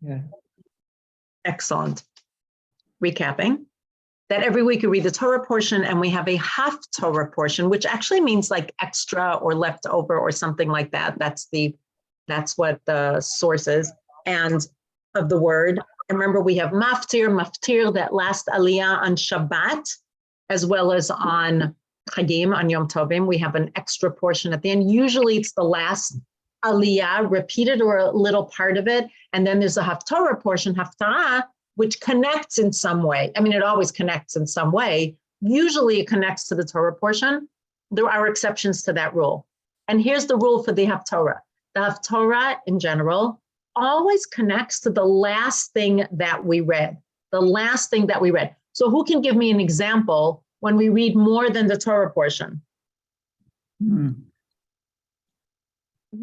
Yeah. Excellent. Recapping. That every week you read the Torah portion and we have a Haftarah portion, which actually means like extra or leftover or something like that. That's what the source is and of the word. And remember, we have maftir, that last aliyah on Shabbat, as well as on Chagim, on Yom Tovim. We have an extra portion at the end. Usually it's the last aliyah, repeated or a little part of it. And then there's a Haftarah portion, Haftarah, which connects in some way. I mean, it always connects in some way. Usually it connects to the Torah portion. There are exceptions to that rule. And here's the rule for the Haftarah. The Haftarah in general always connects to the last thing that we read, the last thing that we read. So who can give me an example when we read more than the Torah portion?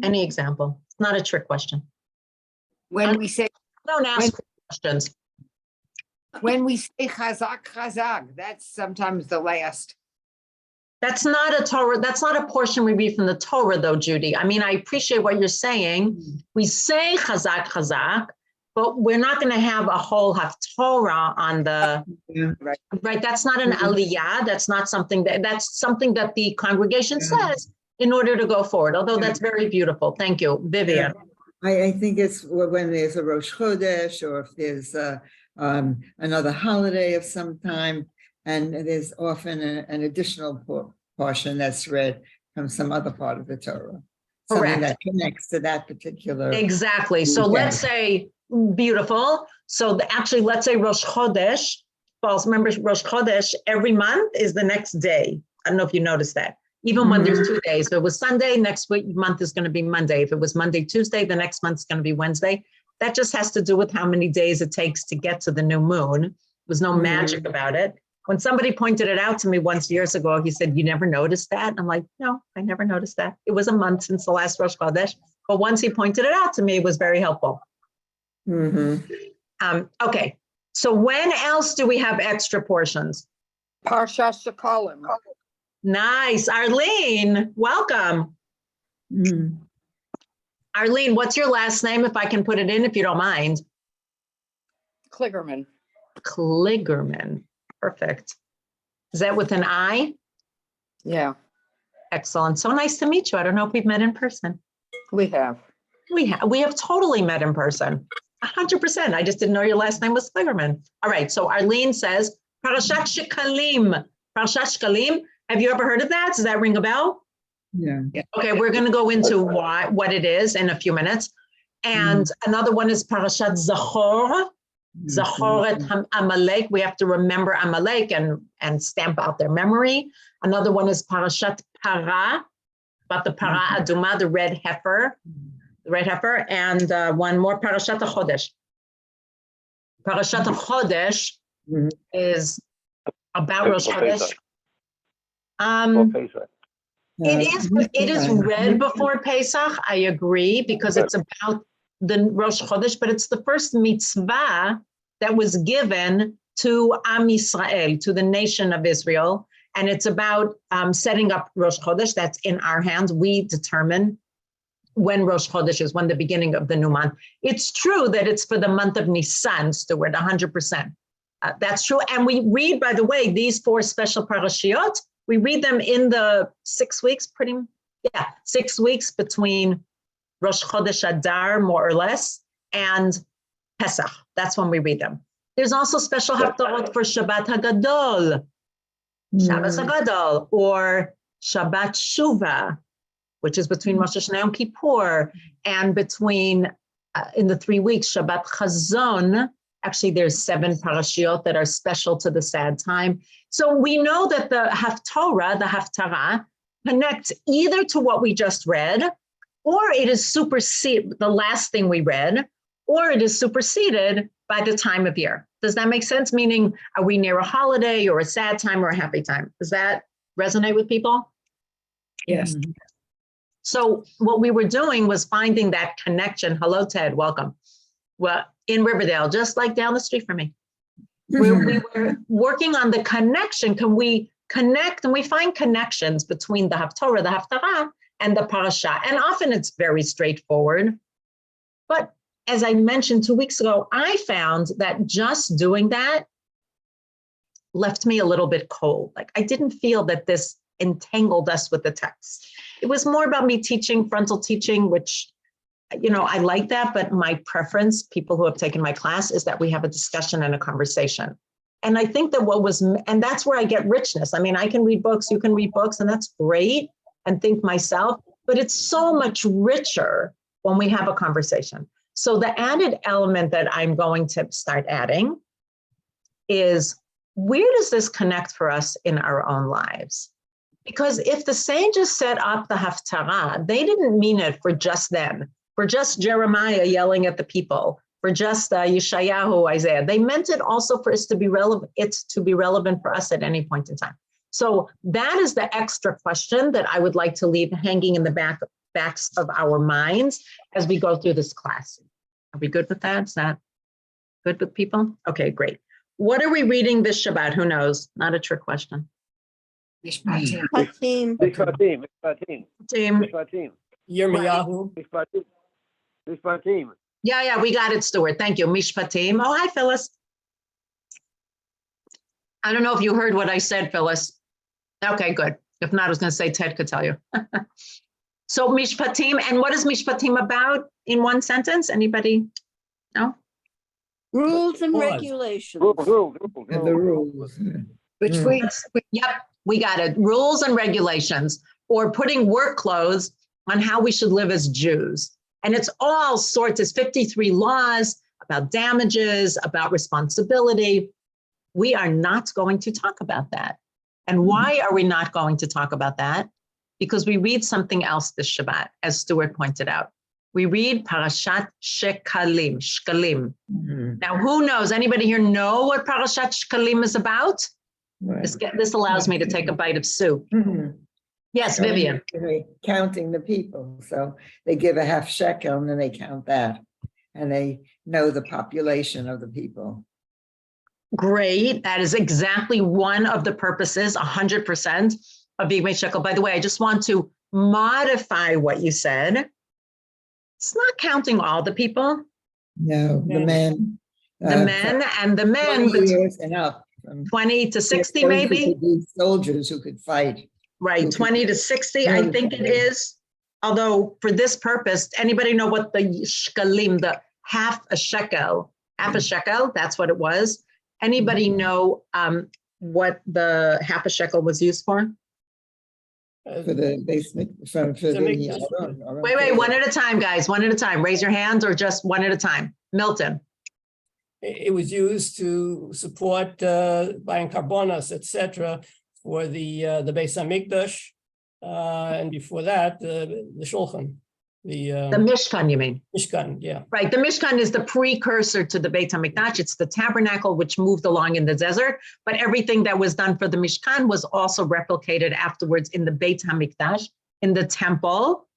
Any example? It's not a trick question. When we say, Don't ask questions. when we say chazak, chazak, that's sometimes the last. That's not a Torah. That's not a portion we read from the Torah, though, Judy. I mean, I appreciate what you're saying. We say chazak, chazak, but we're not going to have a whole Haftarah on the right. That's not an aliyah. That's not something that's something that the congregation says in order to go forward. Although that's very beautiful. Thank you, Vivian. I think it's when there's a Rosh Chodesh or if there's another holiday of some time, and there's often an additional portion that's read from some other part of the Torah. Something Correct. that connects to that particular. Exactly. So let's say, beautiful. So actually, let's say Rosh Chodesh falls. Remember, Rosh Chodesh every month is the next day. I don't know if you noticed that. Even when there's 2 days. If it was Sunday, next month is going to be Monday. If it was Monday, Tuesday, the next month is going to be Wednesday. That just has to do with how many days it takes to get to the new moon. There's no magic about it. When somebody pointed it out to me once years ago, he said, "You never noticed that?" I'm like, "No, I never noticed that. It was a month since the last Rosh Chodesh." But once he pointed it out to me, it was very helpful. Okay, so when else do we have extra portions? Parsha Shekalim. Nice. Arlene, welcome. Arlene, what's your last name, if I can put it in, if you don't mind? Kligerman. Kligerman. Perfect. Is that with an I? Yeah, Excellent. So nice to meet you. I don't know if we've met in person. we have. We have totally met in person. 100%. I just didn't know your last name was Kligerman. All right. So Arlene says, Parashat Shekalim. Parashat Shekalim. Have you ever heard of that? Does that ring a bell? Yeah. Okay, we're going to go into what it is in a few minutes. And another one is Parashat Zachor. Zachor et Amalek. We have to remember Amalek and stamp out their memory. Another one is Parashat Para, about the Para Aduma, the red heifer. And one more, Parashat HaChodesh. Parashat HaChodesh is about Rosh Chodesh. It is read before Pesach, I agree, because it's about the Rosh Chodesh, but it's the first mitzvah that was given to Am Yisrael, to the nation of Israel. And it's about setting up Rosh Chodesh. That's in our hands. We determine when Rosh Chodesh is, when the beginning of the new month. It's true that it's for the month of Nisan, Stuart, 100%. That's true. And we read, by the way, these 4 special parashiot, we read them in the 6 weeks, 6 weeks between Rosh Chodesh Adar, more or less, and Pesach. That's when we read them. There's also special haftarot for Shabbat HaGadol, Shabbos HaGadol, or Shabbat Shuvah, which is between Rosh Hashanah and Yom Kippur, and between, in the 3 weeks, Shabbat Chazon. Actually, there's 7 parashiot that are special to the sad time. So we know that the Haftarah, connects either to what we just read, or it is superseded, the last thing we read, or it is superseded by the time of year. Does that make sense? Meaning, are we near a holiday or a sad time or a happy time? Does that resonate with people? Yes. So what we were doing was finding that connection. Hello, Ted, welcome. Well, in Riverdale, just like down the street from me. We were working on the connection. Can we connect? And we find connections between the Haftarah, and the parasha. And often it's very straightforward. But as I mentioned 2 weeks ago, I found that just doing that left me a little bit cold. Like I didn't feel that this entangled us with the text. It was more about me teaching frontal teaching, which, I like that, but my preference, people who have taken my class, is that we have a discussion and a conversation. And I think that and that's where I get richness. I mean, I can read books, you can read books, and that's great, and think myself, but it's so much richer when we have a conversation. So the added element that I'm going to start adding is, where does this connect for us in our own lives? Because if the sages set up the Haftarah, they didn't mean it for just them, for just Jeremiah yelling at the people, for just Yeshayahu, Isaiah. They meant it also for us to be relevant. It's to be relevant for us at any point in time. So that is the extra question that I would like to leave hanging in the backs of our minds as we go through this class. Are we good with that? Is that good with people? Okay, great. What are we reading this Shabbat? Who knows? Not a trick question. Mishpatim. Hatim. Team. Yirmiyahu. Yeah, we got it, Stuart. Thank you. Mishpatim. Oh, hi, Phyllis. I don't know if you heard what I said, Phyllis. Okay, good. If not, I was going to say Ted could tell you. So Mishpatim, and what is Mishpatim about in one sentence? Anybody? No? Rules and Pause. regulations. And the rules. Between, Yep, we got it. Rules and regulations, or putting work clothes on how we should live as Jews. And it's all sorts, it's 53 laws about damages, about responsibility. We are not going to talk about that. And why are we not going to talk about that? Because we read something else this Shabbat, as Stuart pointed out. We read Parashat Shekalim, Shekalim. Now, who knows? Anybody here know what Parashat Shekalim is about? Right. This allows me to take a bite of soup. Mhm. Yes, Vivian. They're counting the people. So they give a half shekel and then they count that. And they know the population of the people. Great. That is exactly one of the purposes, 100% of Bigmei Shekel. By the way, I just want to modify what you said. It's not counting all the people, No, the men. the men and the men, 20 years and up. 20 to 60 Those who maybe. could be soldiers who could fight. Right, 20 to 60, I think it is. Although for this purpose, anybody know what the shekalim, the half a shekel, that's what it was. Anybody know what the half a shekel was used for? For the basement, for the. Wait, one at a time, guys, one at a time. Raise your hands or just one at a time. Milton. It was used to support buying carbonas, etc., for the Beis Hamikdash, and before that, the Shulchan, the Mishkan, you mean? Mishkan, yeah. Right, the Mishkan is the precursor to the Beit HaMikdash. It's the tabernacle which moved along in the desert, but everything that was done for the Mishkan was also replicated afterwards in the Beit HaMikdash, in the temple,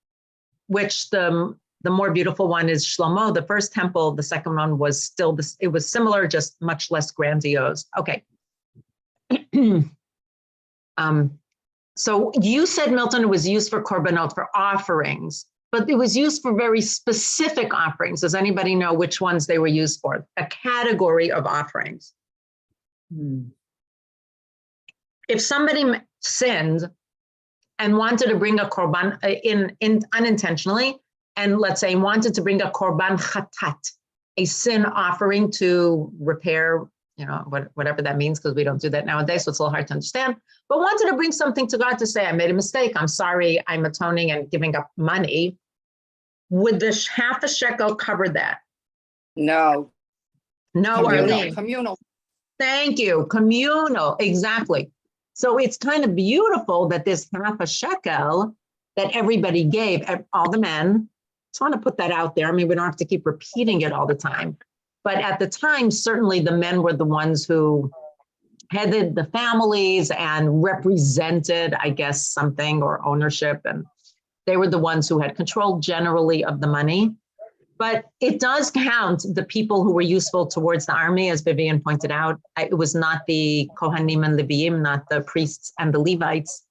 which the more beautiful one is Shlomo. The first temple, the second one was still, it was similar, just much less grandiose. Okay. So you said, Milton, it was used for korbanot, for offerings, but it was used for very specific offerings. Does anybody know which ones they were used for? A category of offerings. If somebody sinned and wanted to bring a korban in unintentionally, and let's say wanted to bring a korban chatat, a sin offering to repair, whatever that means, because we don't do that nowadays, so it's a little hard to understand, but wanted to bring something to God to say, I made a mistake, I'm sorry, I'm atoning and giving up money. Would the half a shekel cover that? no. No, Arlene. Communal. Thank you. Communal, exactly. So it's kind of beautiful that this half a shekel that everybody gave, all the men, just want to put that out there. I mean, we don't have to keep repeating it all the time. But at the time, certainly the men were the ones who headed the families and represented, I guess, something or ownership. And they were the ones who had control generally of the money. But it does count the people who were useful towards the army, as Vivian pointed out. It was not the Kohanim and Leviim, not the priests and the Levites.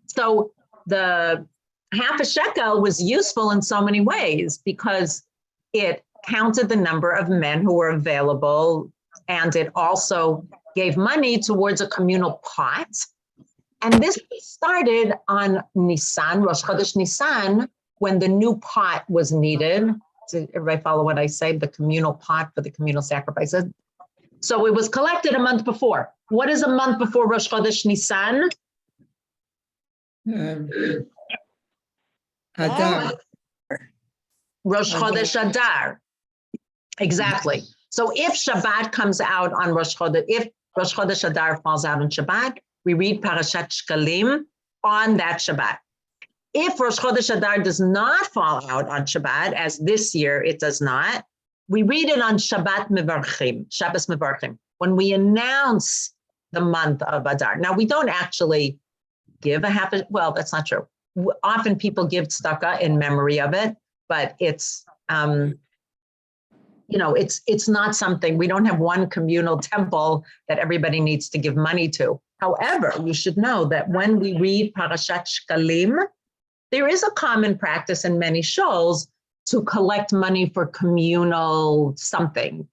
So the half a shekel was useful in so many ways because it counted the number of men who were available, and it also gave money towards a communal pot. And this started on Nisan, Rosh Chodesh Nisan, when the new pot was needed. Does everybody follow what I say? The communal pot for the communal sacrifices. So it was collected a month before. What is a month before Rosh Chodesh Nisan? Adar. Rosh Chodesh Adar. Exactly. So if Shabbat comes out on Rosh Chodesh, if Rosh Chodesh Adar falls out on Shabbat, we read Parashat Shekalim on that Shabbat. If Rosh Chodesh Adar does not fall out on Shabbat, as this year it does not, we read it on Shabbat Mevarchim, Shabbos Mevarchim, when we announce the month of Adar. Now, we don't actually give well, that's not true. Often people give tzedakah in memory of it, but it's, it's not something, we don't have one communal temple that everybody needs to give money to. However, you should know that when we read Parashat Shekalim, there is a common practice in many shuls to collect money for communal something.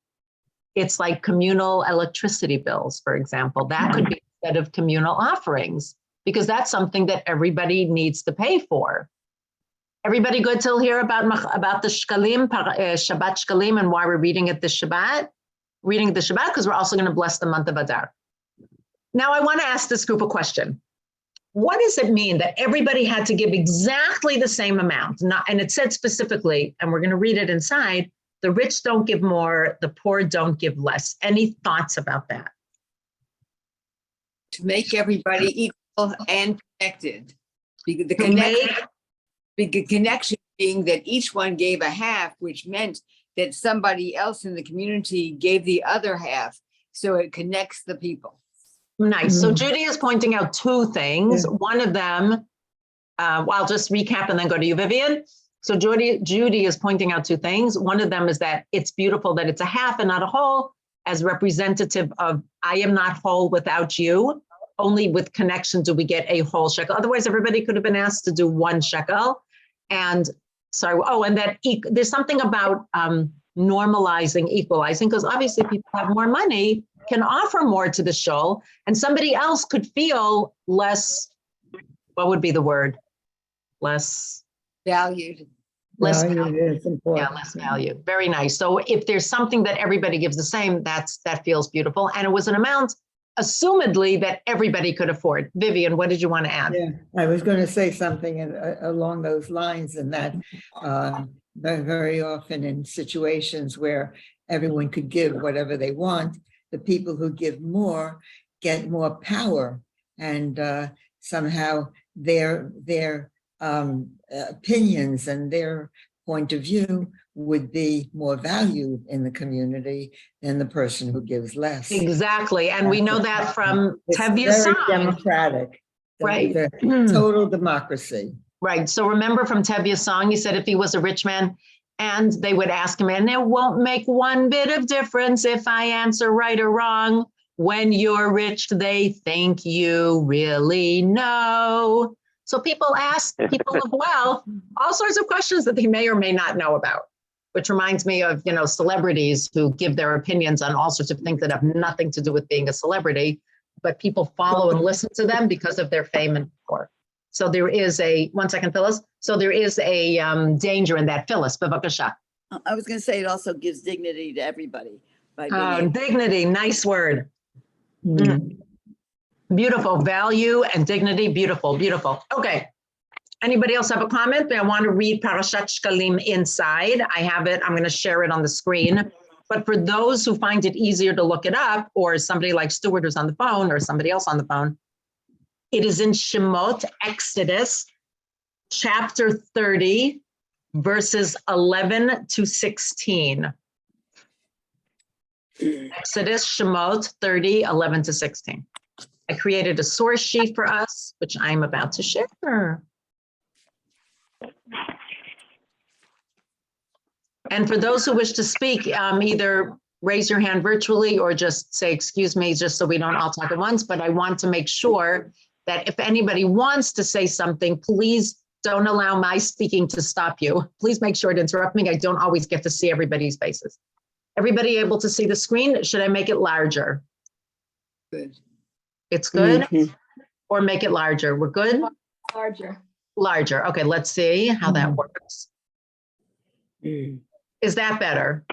It's like communal electricity bills, for example. That could be instead of communal offerings, because that's something that everybody needs to pay for. Everybody good till here about the Shekalim, Shabbat Shekalim, and why we're reading it this Shabbat? Reading the Shabbat because we're also going to bless the month of Adar. Now I want to ask this group a question. What does it mean that everybody had to give exactly the same amount? And it said specifically, and we're going to read it inside, the rich don't give more, the poor don't give less. Any thoughts about that? To make everybody equal and connected. Because the connection being that each one gave a half, which meant that somebody else in the community gave the other half. So it connects the people. Nice. So Judy is pointing out two things. Yeah. One of them, I'll just recap and then go to you, Vivian. So Judy is pointing out two things. One of them is that it's beautiful that it's a half and not a whole, as representative of I am not whole without you. Only with connection do we get a whole shekel. Otherwise, everybody could have been asked to do 1 shekel. And sorry, and that there's something about normalizing, equalizing, because obviously people have more money, can offer more to the shul, and somebody else could feel less, what would be the word? Less valued. Less value. Yeah, less value. Very nice. So if there's something that everybody gives the same, that feels beautiful. And it was an amount, assumedly, that everybody could afford. Vivian, what did you want to add? Yeah, I was going to say something along those lines, and that very often in situations where everyone could give whatever they want, the people who give more get more power, and somehow their opinions and their point of view would be more valued in the community than the person who gives less. Exactly, and we know that from Tevye's song. Very democratic, right? The total democracy. Right. So remember from Tevye's song, he said if he was a rich man, and they would ask him, and it won't make one bit of difference if I answer right or wrong. When you're rich, they think you really know. So people ask people of wealth all sorts of questions that they may or may not know about, which reminds me of, celebrities who give their opinions on all sorts of things that have nothing to do with being a celebrity, but people follow and listen to them because of their fame and power. So there is one second, Phyllis. So there is a danger in that. Phyllis, bevakasha. I was going to say it also gives dignity to everybody. Dignity, nice word. Beautiful. Value and dignity, beautiful, beautiful. Okay. Anybody else have a comment? I want to read Parashat Shekalim inside. I have it. I'm going to share it on the screen. But for those who find it easier to look it up, or somebody like Stuart who's on the phone, or somebody else on the phone, it is in Shemot, Exodus, chapter 30, verses 11 to 16. Exodus, Shemot 30, 11 to 16. I created a source sheet for us, which I'm about to share. And for those who wish to speak, either raise your hand virtually or just say, excuse me, just so we don't all talk at once. But I want to make sure that if anybody wants to say something, please Don't allow my speaking to stop you. Please make sure to interrupt me. I don't always get to see everybody's faces. Everybody able to see the screen? Should I make it larger? Good. It's good? Mhm. Or make it larger? We're good? Larger. Larger. Okay, let's see how that Mhm. works. Mm. Is that better?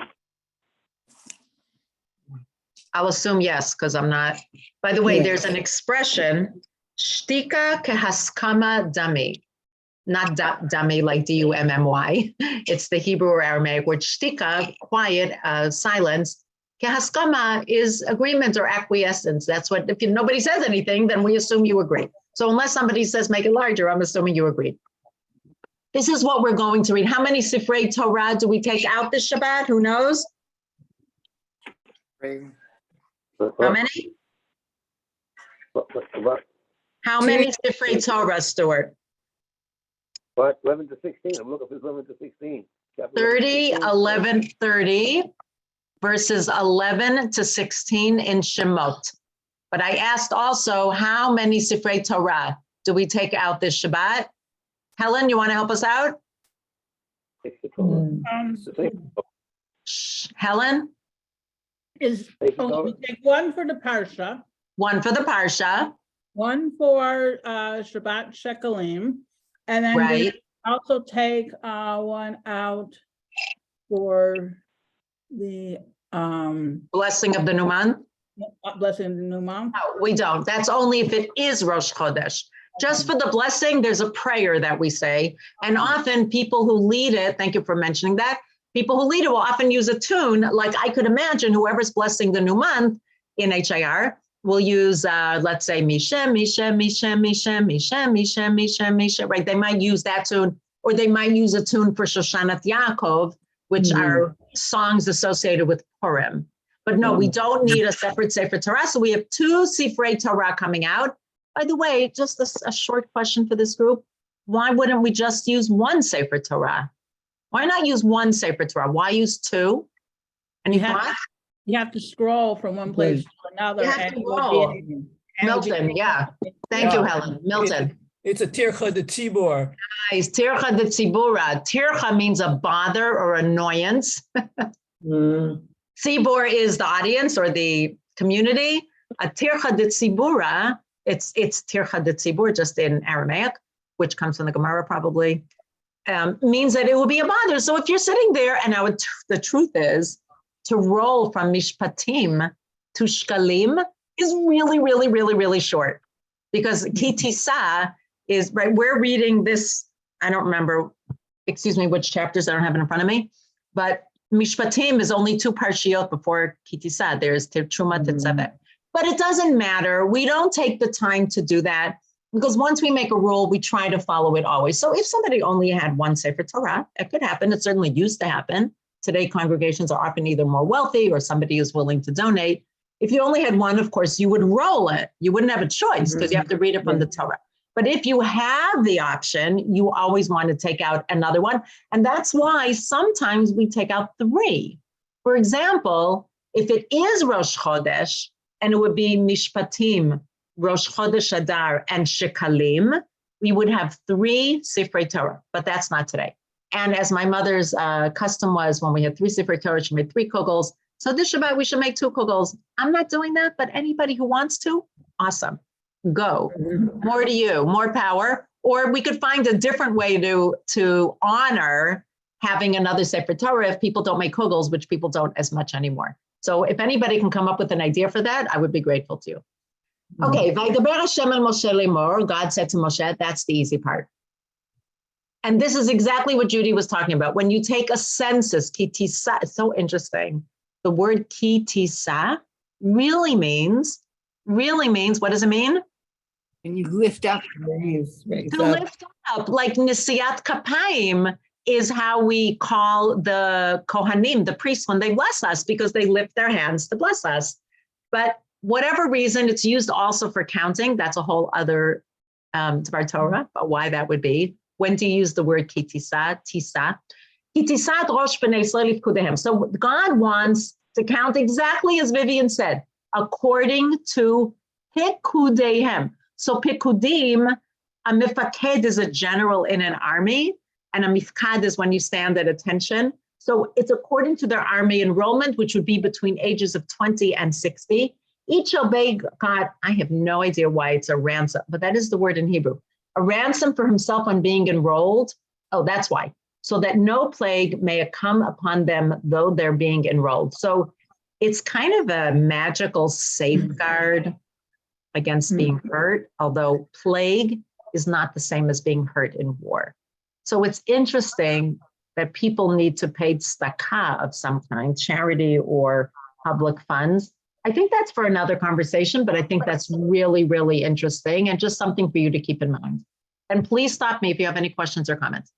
I'll assume yes, because I'm not. By the way, Yeah. there's an expression, shtika kehaskama dami. Not dummy like D-U-M-M-Y. It's the Hebrew or Aramaic word shtika, quiet, silence. Kehaskama is agreement or acquiescence. That's what, if nobody says anything, then we assume you agree. So unless somebody says make it larger, I'm assuming you agree. This is what we're going to read. How many Sifrei Torah do we take out this Shabbat? Who knows? How many? How many Sifrei Torah, Stuart? What, 11 to 16? I'm looking for 11 to 16. Chapter 30, 16. 11, 30, verses 11 to 16 in Shemot. But I asked also, how many Sifrei Torah do we take out this Shabbat? Helen, you want to help us out? Take the Torah. Mm. The same. Shh. Helen, Take the Torah. We take one for the Parsha, one for the Parsha, one for Shabbat Shekalim, and then right? we also take one out for the Blessing of the new month. blessing of the new month. No, we don't. That's only if it is Rosh Chodesh. Just for the blessing, there's a prayer that we say. And often people who lead it, thank you for mentioning that, people who lead it will often use a tune. Like I could imagine whoever's blessing the new month in HIR will use, let's say, Mishem, Mishem, Mishem, Mishem, Mishem, Mishem, Mishem, Mishem, right? They might use that tune, or they might use a tune for Shoshanat Yaakov, which are songs associated with Purim. But no, we don't need a separate Sefer Torah. So we have two Sifrei Torah coming out. By the way, just a short question for this group. Why wouldn't we just use one Sefer Torah? Why not use one Sefer Torah? Why use two? Any You have- thoughts? You have to scroll from one place to another. You have and to it would be roll. an- and it would Milton, be- yeah. Thank you, Helen. Milton. It's a tircha de tzibor. Nice. Tircha de tzibura. Tircha means a bother or annoyance. Tzibur is the audience or the community. A tircha de tzibura, it's tircha de tzibur, just in Aramaic, which comes from the Gemara probably, means that it will be a bother. So if you're sitting there, and the truth is, to roll from mishpatim to shkalim is really, really, really, really short. Because kitisa is, right, we're reading this, I don't remember, excuse me, which chapters, I don't have it in front of me, but Mishpatim is only two parshiot before kitisa. There's Truma Tetzaveh. But it doesn't matter. We don't take the time to do that because once we make a rule, we try to follow it always. So if somebody only had one Sefer Torah, it could happen. It certainly used to happen. Today, congregations are often either more wealthy or somebody is willing to donate. If you only had one, of course, you would roll it. You wouldn't have a choice because you have to read it from the Torah. But if you have the option, you always want to take out another one. And that's why sometimes we take out three. For example, if it is Rosh Chodesh, and it would be Mishpatim, Rosh Chodesh Adar, and Shekalim, we would have three Sifrei Torah, but that's not today. And as my mother's custom was, when we had three Sifrei Torah, she made three kugels. So this Shabbat, we should make two kugels. I'm not doing that, but anybody who wants to, awesome. Go. More to you, more power. Or we could find a different way to honor having another Sefer Torah if people don't make kugels, which people don't as much anymore. So if anybody can come up with an idea for that, I would be grateful to you. Okay, Vaydaber Hashem el Moshe lemor, God said to Moshe, that's the easy part. And this is exactly what Judy was talking about. When you take a census, kitisa, it's so interesting. The word kitisa really means, what does it mean? And you lift up. Raise To up. lift up, like Nisiat Kapayim is how we call the Kohanim, the priests, when they bless us, because they lift their hands to bless us. But whatever reason, it's used also for counting. That's a whole other Dvar Torah, but why that would be. When do you use the word kitisa, tisa? Kitisat rosh b'nei Yisrael lifkudehem. So God wants to count exactly as Vivian said, according to pikudehem. So pikudim A mifaked is a general in an army, and a mifkad is when you stand at attention. So it's according to their army enrollment, which would be between ages of 20 and 60. Each obey God, I have no idea why it's a ransom, but that is the word in Hebrew. A ransom for himself on being enrolled. Oh, that's why. So that no plague may come upon them, though they're being enrolled. So it's kind of a magical safeguard against being hurt, although plague is not the same as being hurt in war. So it's interesting that people need to pay tzedakah of some kind, charity or public funds. I think that's for another conversation, but I think that's really, really interesting and just something for you to keep in mind. And please stop me if you have any questions or comments.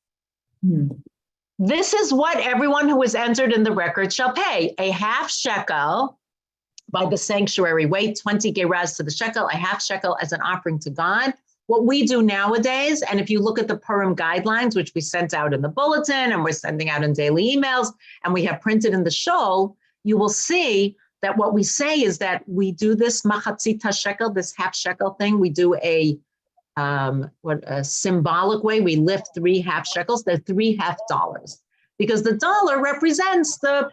This is what everyone who is entered in the record shall pay: a half shekel by the sanctuary weight, 20 geras to the shekel, a half shekel as an offering to God. What we do nowadays, and if you look at the Purim guidelines, which we sent out in the bulletin and we're sending out in daily emails, and we have printed in the shul, you will see that what we say is that we do this machatzita shekel, this half shekel thing. We do a symbolic way. We lift 3 half shekels. They're $3.50 because the dollar represents the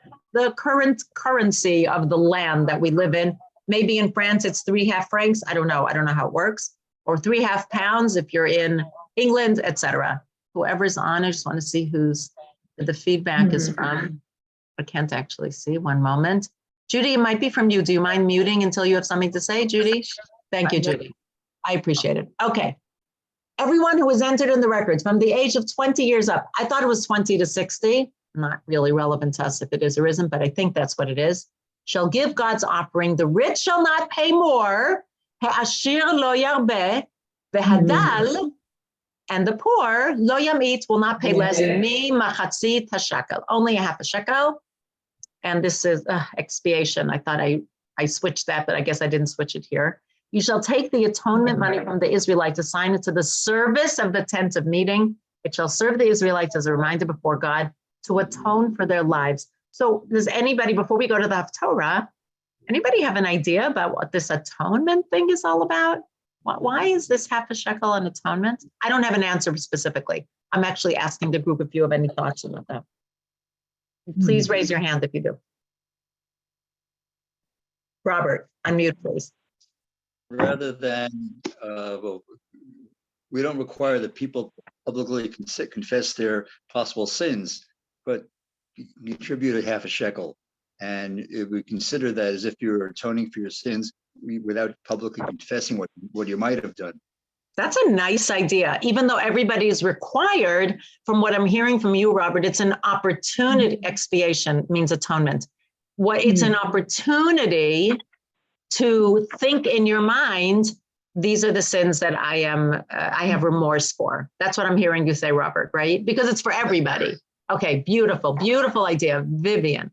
current currency of the land that we live in. Maybe in France it's 3 half francs. I don't know how it works. Or 3 half pounds if you're in England, etc. Whoever's on, I just want to see who's the feedback is from. I can't actually see. One moment. Judy, it might be from you. Do you mind muting until you have something to say, Judy? Thank you, Judy. I appreciate it. Okay. Everyone who was entered in the records from the age of 20 years up, I thought it was 20 to 60. Not really relevant to us if it is or isn't, but I think that's what it is. Shall give God's offering. The rich shall not pay more. Ha'ashir lo yarbeh, v'hadal, and the poor, lo yamit, will not pay less than mi machatzit hashekel, only a half a shekel. And this is expiation. I thought I switched that, but I guess I didn't switch it here. You shall take the atonement money from the Israelites, assign it to the service of the tent of meeting. It shall serve the Israelites as a reminder before God to atone for their lives. So does anybody, before we go to the Haftarah, anybody have an idea about what this atonement thing is all about? Why is this half a shekel an atonement? I don't have an answer specifically. I'm actually asking the group if you have any thoughts about that. Please raise your hand if you do. Robert, unmute, please. Rather than, we don't require that people publicly confess their possible sins, but contribute a half a shekel. And if we consider that as if you're atoning for your sins without publicly confessing what you might have done. That's a nice idea. Even though everybody is required, from what I'm hearing from you, Robert, it's an opportunity. Expiation means atonement. It's an opportunity to think in your mind, these are the sins that I have remorse for. That's what I'm hearing you say, Robert, right? Because it's for everybody. Okay, beautiful, beautiful idea. Vivian.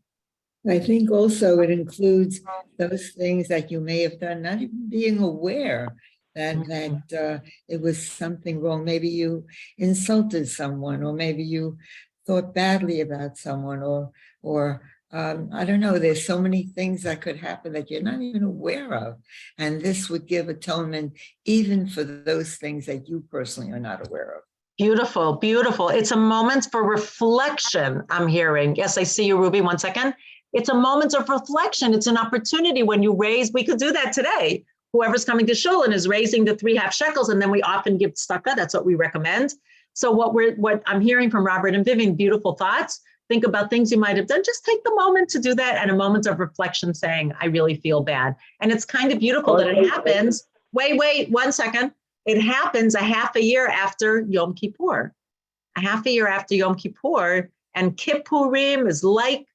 I think also it includes those things that you may have done, not even being aware that it was something wrong. Maybe you insulted someone, or maybe you thought badly about someone, or I don't know. There's so many things that could happen that you're not even aware of. And this would give atonement even for those things that you personally are not aware of. Beautiful, beautiful. It's a moment for reflection, I'm hearing. Yes, I see you, Ruby. 1 second. It's a moment of reflection. It's an opportunity when you raise, we could do that today. Whoever's coming to shul and is raising the 3 half shekels, and then we often give tzedakah. That's what we recommend. So what I'm hearing from Robert and Vivian, beautiful thoughts. Think about things you might have done. Just take the moment to do that, and a moment of reflection saying, I really feel bad. And it's kind of beautiful that it happens. Wait, 1 second. It happens a half a year after Yom Kippur. A half a year after Yom Kippur, and Kippurim is like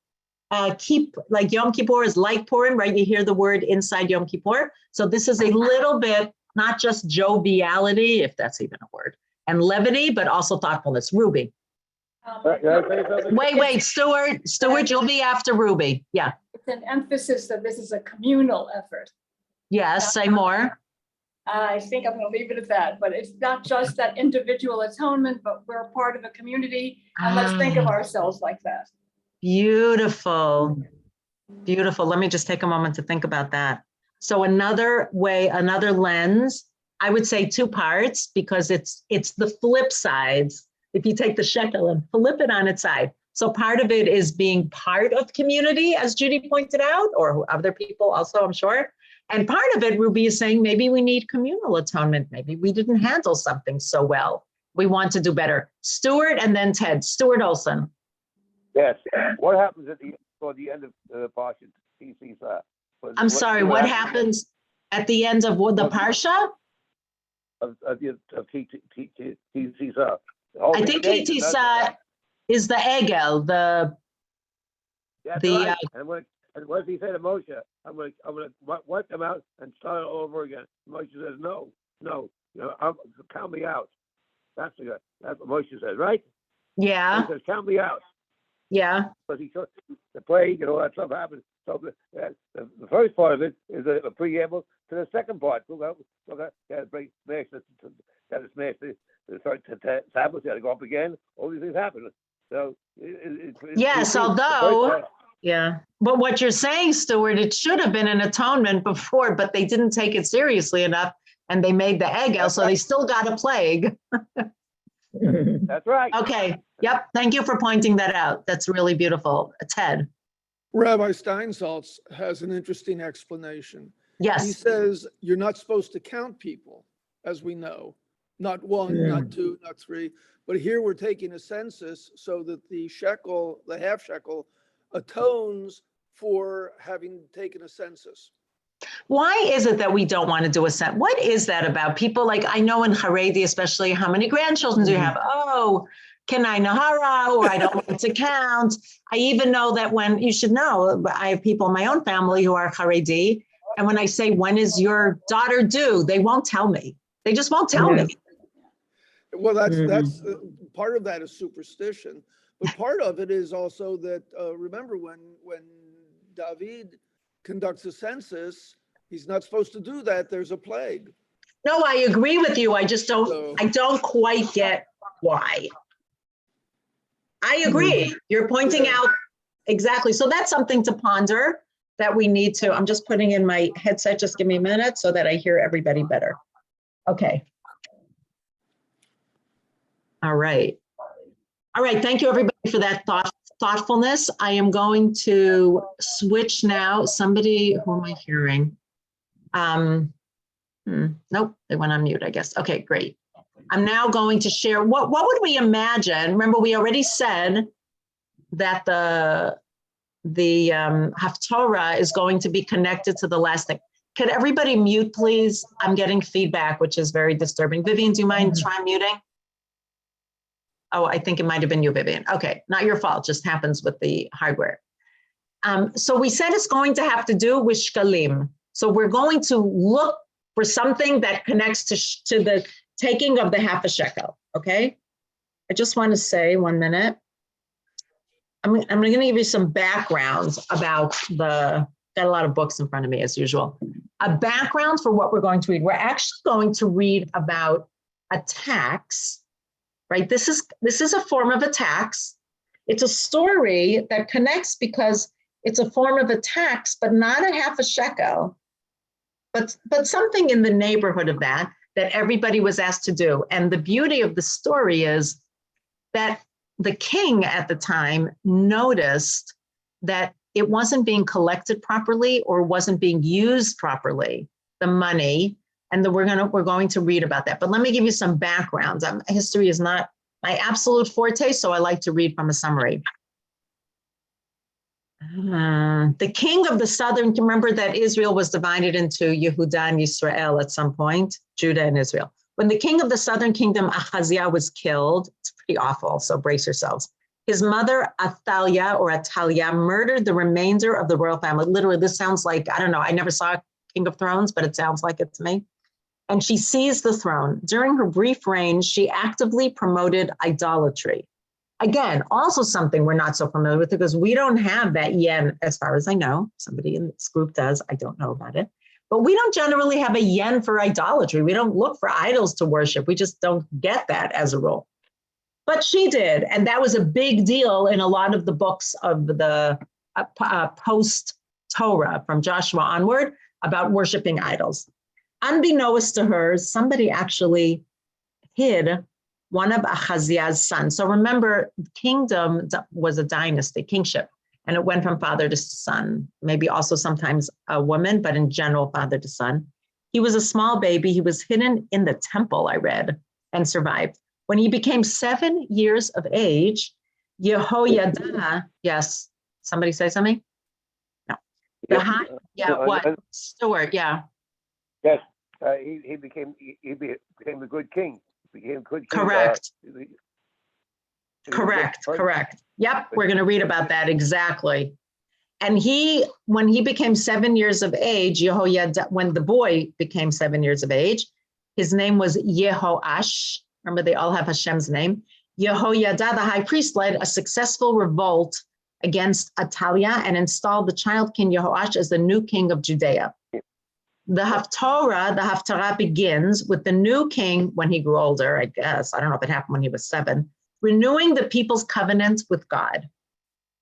Yom Kippur is like Purim, right? You hear the word inside Yom Kippur. So this is a little bit, not just joviality, if that's even a word, and levity, but also thoughtfulness. Ruby. Wait, Stuart, you'll be after Ruby. Yeah. It's an emphasis that this is a communal effort. Yes, say more. I think I'm going to leave it at that, but it's not just that individual atonement, but we're part of a community, and let's think of ourselves like that. Beautiful. Beautiful. Let me just take a moment to think about that. So another way, another lens, I would say 2 parts because it's the flip sides. If you take the shekel and flip it on its side. So part of it is being part of community, as Judy pointed out, or other people also, I'm sure. And part of it, Ruby is saying, maybe we need communal atonement. Maybe we didn't handle something so well. We want to do better. Stuart and then Ted. Stuart Olson. Yes. What happens toward the end of the Parsha? I'm sorry, what happens at the end of the Parsha? Of I think Kitisa is the Egel, and what does he say to Moshe? I'm gonna wipe them out and start all over again. Moshe says, no, count me out. That's what Moshe says, right? Yeah. He says, count me out. Yeah. Because the plague and all that stuff happens. So the first part of it is a preamble to the second part. Got to smash the tablets. Got to go up again. All these things happen. So yes, although. Yeah, but what you're saying, Stuart, it should have been an atonement before, but they didn't take it seriously enough, and they made the Egel, so they still got a plague. That's right. Okay. Yep. Thank you for pointing that out. That's really beautiful. Ted. Rabbi Steinsaltz has an interesting explanation. Yes. He says you're not supposed to count people, as we know, not 1, not 2, not 3, but here we're taking a census so that the shekel, the half shekel, atones for having taken a census. Why is it that we don't want to do a census? What is that about? People like, I know in Haredi, especially, how many grandchildren do you have? Oh, can I Nahara, or I don't want to count. I even know that when, you should know, I have people in my own family who are Haredi, and when I say, when is your daughter due? They won't tell me. They just won't tell me. Well, that's part of that is superstition, but part of it is also that remember when David conducts a census, he's not supposed to do that. There's a plague. No, I agree with you. I just don't. I don't quite get why. I agree. You're pointing out exactly. So that's something to ponder that we need to. I'm just putting in my headset. Just give me a minute so that I hear everybody better. Okay. All right. All right. Thank you, everybody, for that thoughtfulness. I am going to switch now. Somebody, who am I hearing? Nope, they went on mute, I guess. Okay, great. I'm now going to share, what would we imagine? Remember, we already said that the Haftarah is going to be connected to the last thing. Could everybody mute, please? I'm getting feedback, which is very disturbing. Vivian, do you mind trying muting? Oh, I think it might have been you, Vivian. Okay, not your fault, just happens with the hardware. So we said it's going to have to do with Shekalim. So we're going to look for something that connects to the taking of the half a shekel, okay? I just want to say, 1 minute. I'm going to give you some backgrounds about got a lot of books in front of me as usual. A background for what we're going to read. We're actually going to read about a tax, right? This is a form of a tax. It's a story that connects because it's a form of a tax, but not a half a shekel, but something in the neighborhood of that everybody was asked to do. And the beauty of the story is that the king at the time noticed that it wasn't being collected properly or wasn't being used properly, the money. And we're going to read about that. But let me give you some backgrounds. History is not my absolute forte, so I like to read from a summary. The king of the southern, remember that Israel was divided into Yehuda and Israel at some point, Judah and Israel. When the king of the southern kingdom, Ahaziah, was killed, it's pretty awful, so brace yourselves. His mother, Atalia, murdered the remainder of the royal family. Literally, this sounds like, I don't know, I never saw King of Thrones, but it sounds like it to me. And she seized the throne. During her brief reign, she actively promoted idolatry. Again, also something we're not so familiar with because we don't have that yen, as far as I know. Somebody in this group does. I don't know about it. But we don't generally have a yen for idolatry. We don't look for idols to worship. We just don't get that as a rule. But she did. And that was a big deal in a lot of the books of the post-Torah from Joshua onward about worshiping idols. unbeknownst to her, somebody actually hid one of Ahaziah's sons. So remember, kingdom was a dynasty, kingship, and it went from father to son, maybe also sometimes a woman, but in general, father to son. He was a small baby. He was hidden in the temple, I read, and survived. When he became 7 years of age, Yehoiada, yes, somebody say something? No. What? Stewart, yeah. Yes, he became a good king. Became a good king. Correct. Correct. Correct. Yep, we're going to read about that exactly. And when he became 7 years of age, Yehoiada, when the boy became 7 years of age, his name was Yehoash. Remember, they all have Hashem's name. Yehoiada, the high priest, led a successful revolt against Atalia and installed the child king Yehoash as the new king of Judea. The Haftarah begins with the new king when he grew older, I guess. I don't know if it happened when he was 7, renewing the people's covenant with God.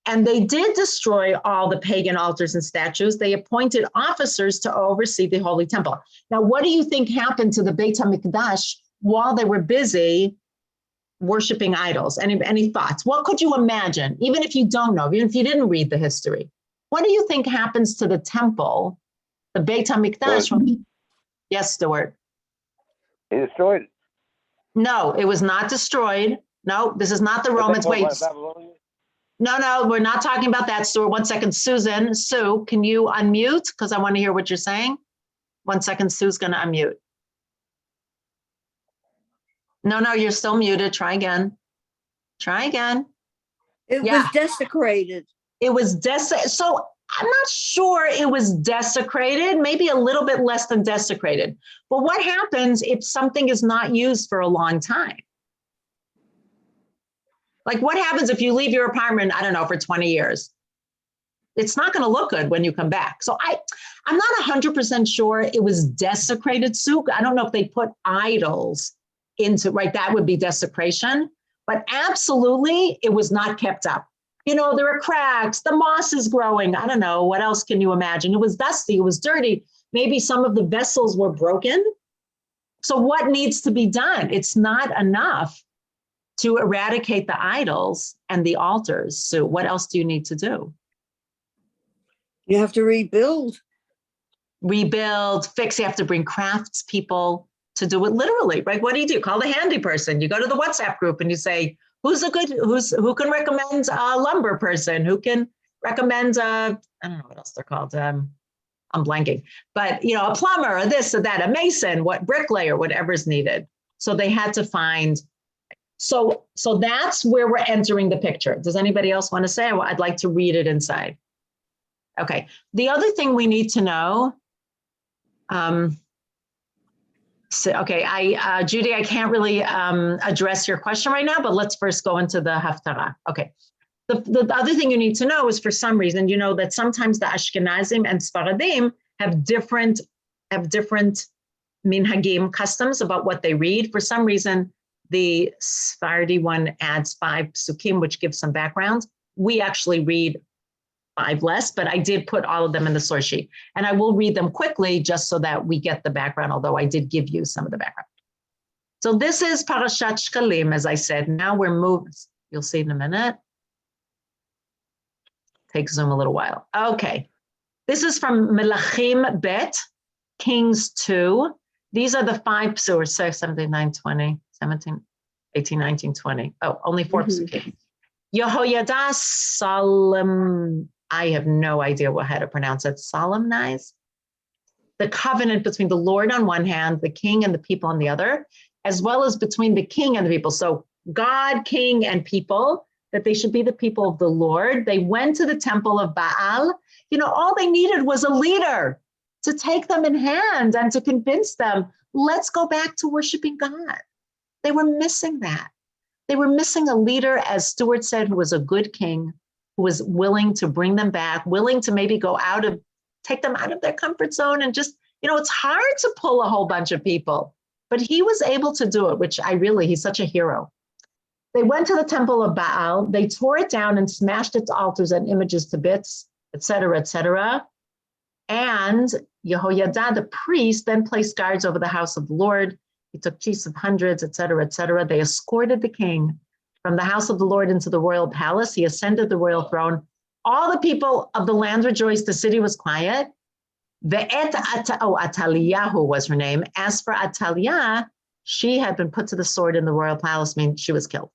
And they did destroy all the pagan altars and statues. They appointed officers to oversee the Holy Temple. Now, what do you think happened to the Beit HaMikdash while they were busy worshiping idols? Any thoughts? What could you imagine, even if you don't know, even if you didn't read the history? What do you think happens to the temple, the Beit HaMikdash? Yes, Stuart. He destroyed it. No, it was not destroyed. No, this is not the Romans. Wait. No, we're not talking about that, Stuart. 1 second, Sue, can you unmute? Because I want to hear what you're saying. 1 second, Sue's going to unmute. No, you're still muted. Try again. It Yeah. was desecrated. It was so I'm not sure it was desecrated, maybe a little bit less than desecrated. But what happens if something is not used for a long time? Like, what happens if you leave your apartment, I don't know, for 20 years? It's not going to look good when you come back. So I'm not 100% sure it was desecrated, Sue. I don't know if they put idols into, right? That would be desecration. But absolutely, it was not kept up. You know, there are cracks, the moss is growing. I don't know, what else can you imagine? It was dusty, it was dirty. Maybe some of the vessels were broken. So what needs to be done? It's not enough to eradicate the idols and the altars. So what else do you need to do? You have to rebuild. Rebuild, fix, you have to bring crafts people to do it literally, right? What do? Call the handy person. You go to the WhatsApp group and you say, who can recommend a lumber person? Who can recommend I don't know what else they're called. I'm blanking, but you know, a plumber or this or that, a mason, what bricklayer, whatever's needed. So they had to find. So that's where we're entering the picture. Does anybody else want to say? I'd like to read it inside. Okay. The other thing we need to know. Judy, I can't really address your question right now, but let's first go into the Haftarah. Okay. The other thing you need to know is, for some reason, you know that sometimes the Ashkenazim and Sfaradim have different minhagim, customs about what they read. For some reason, the Sephardi one adds 5 psukim, which gives some background. We actually read 5 less, but I did put all of them in the source sheet. And I will read them quickly just so that we get the background, although I did give you some of the background. So this is Parashat Shekalim, as I said. Now we're moved. You'll see in a minute. Takes Zoom a little while. Okay. This is from Melachim Bet, Kings 2. These are the 5 psukim, 6, 17, 9, 20, 17, 18, 19, 20. Oh, only 4 psukim. Yehoiada Solemn, I have no idea how to pronounce it. Solemnize the covenant between the Lord on one hand, the king and the people on the other, as well as between the king and the people. So God, king, and people, that they should be the people of the Lord. They went to the temple of Baal. You know, all they needed was a leader to take them in hand and to convince them, let's go back to worshiping God. They were missing that. They were missing a leader, as Stuart said, who was a good king, who was willing to bring them back, willing to maybe take them out of their comfort zone. And just, you know, it's hard to pull a whole bunch of people, but he was able to do it, which he's such a hero. They went to the temple of Baal, they tore it down and smashed its altars and images to bits, et cetera, et cetera. And Yehoiada, the priest, then placed guards over the house of the Lord. He took chiefs of hundreds, etc., etc. They escorted the king from the house of the Lord into the royal palace. He ascended the royal throne. All the people of the land rejoiced. The city was quiet. Ataliyahu was her name. As for Atalia, she had been put to the sword in the royal palace, meaning she was killed.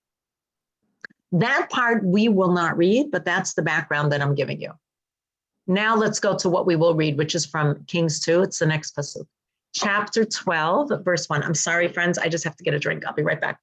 That part we will not read, but that's the background that I'm giving you. Now let's go to what we will read, which is from Kings 2. It's the next pasuk. Chapter 12, verse 1. I'm sorry, friends. I just have to get a drink. I'll be right back.